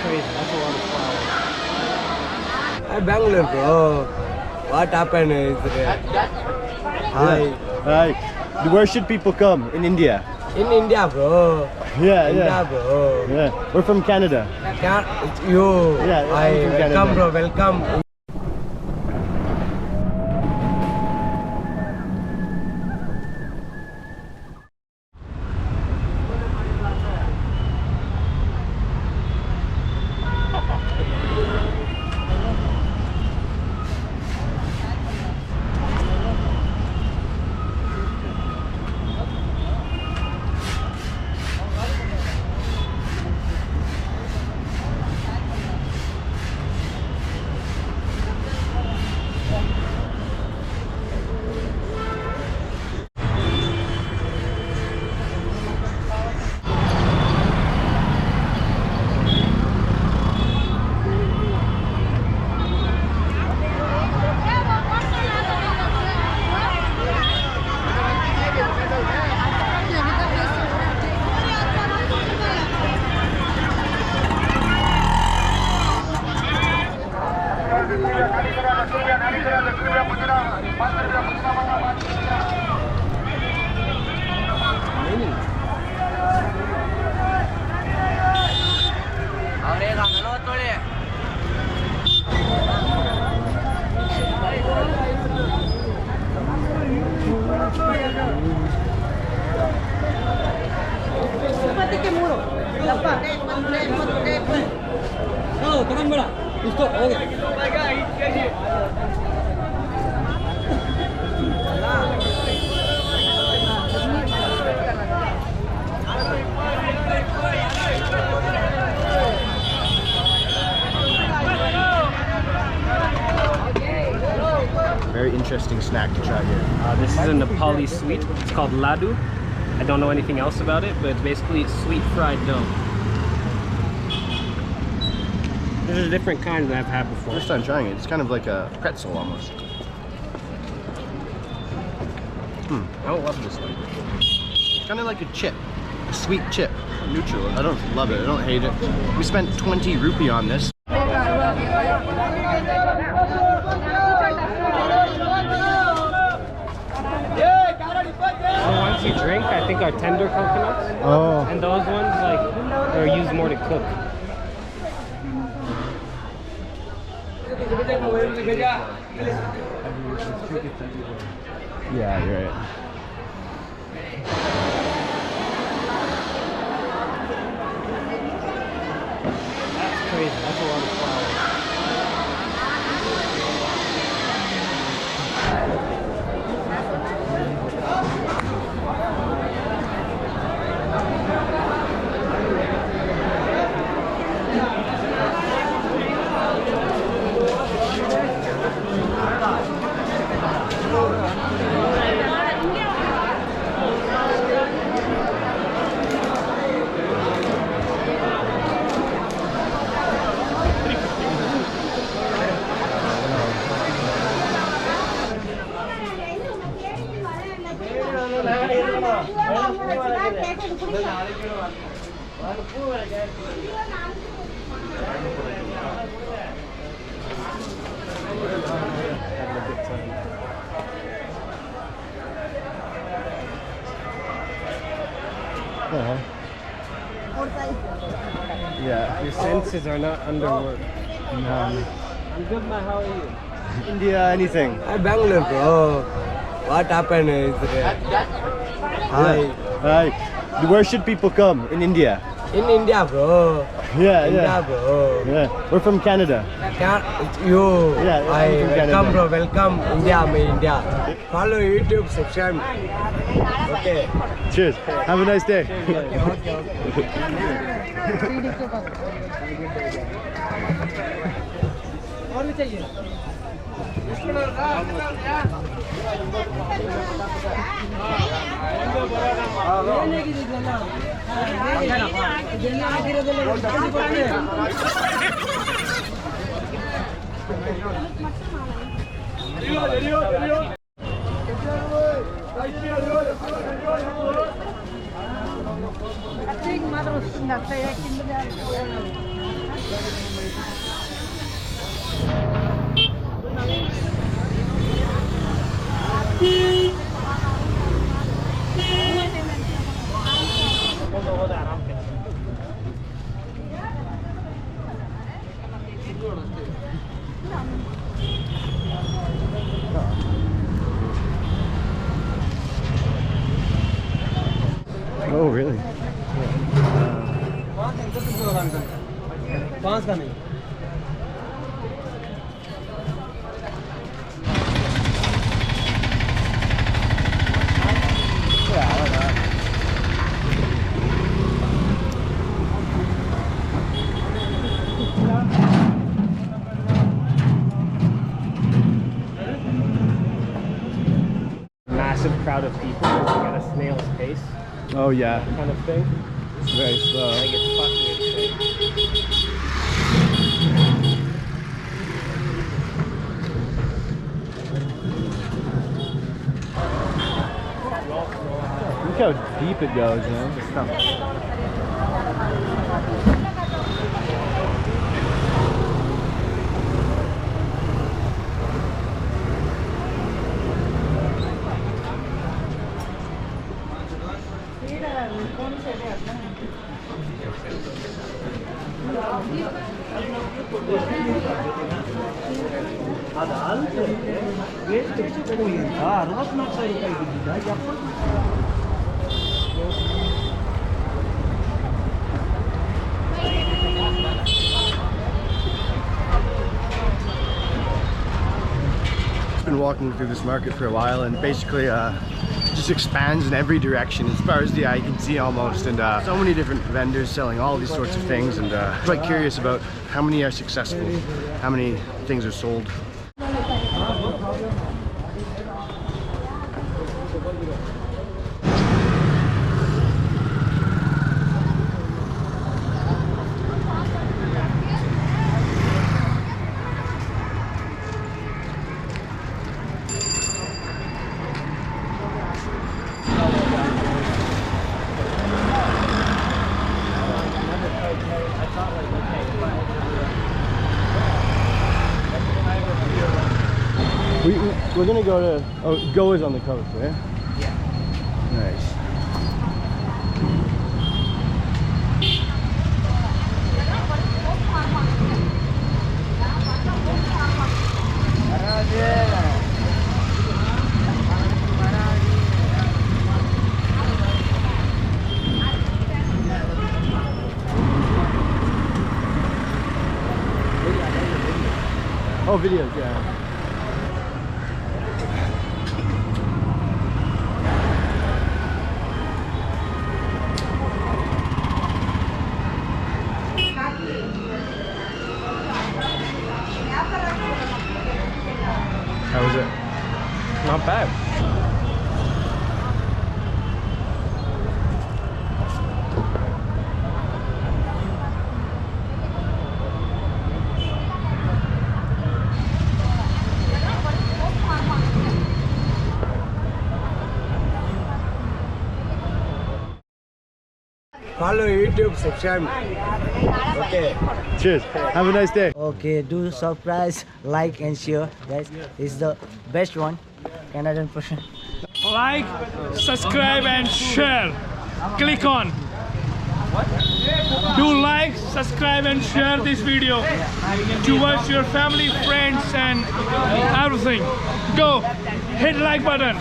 crazy. That's a lot of flowers. Bangalore, bro. What happened is Hi. Hi. Where should people come in India? In India, bro. Yeah, India, bro. Yeah. We're from Canada. It's you. Yeah, I'm from Canada. Welcome, bro. Welcome. Very interesting snack to try here. This is a Nepali sweet. It's called laddu. I don't know anything else about it, but it's basically sweet fried dough. This is a different kind than I've had before. First time trying it. It's kind of like a pretzel almost. I don't love this one. It's kind of like a chip. A sweet chip. Neutral. I don't love it. I don't hate it. We spent 20 rupee on this. The ones you drink, I think, are tender coconuts. Oh. And those ones, like, are used more to cook. Yeah, you're right. That's crazy. That's a lot of flowers. Yeah. Your senses are not underworked. No. I'm good, man. How are you? India, anything. Bangalore, bro. What happened is Hi. Hi. Where should people come in India? In India, bro. Yeah, India, bro. Yeah. We're from Canada. It's you. Yeah, I'm from Canada. Welcome, bro. Welcome, India, India. Follow YouTube section. Okay. Cheers. Have a nice day. Oh, really? पाँच का नहीं Massive crowd of people moving at a snail's pace, Oh, yeah. kind of thing. It's very slow. I think it's fucking insane. Look how deep it goes, man. It's not... Been walking through this market for a while, and basically just expands in every direction as far as the eye can see almost, and so many different vendors selling all these sorts of things, and I'm quite curious about how many are successful, how many things are sold. We're gonna go to, oh, Go is on the coast, right? Yeah. Nice. Oh, videos, yeah. How was it? Not bad. Follow YouTube, subscribe. Okay. Cheers. Have a nice day. Okay, do subscribe, like and share, guys. It's the best one, Canadian person. Like, subscribe and share. Click on. Do like, subscribe and share this video towards your family, friends and everything. Go, hit like button.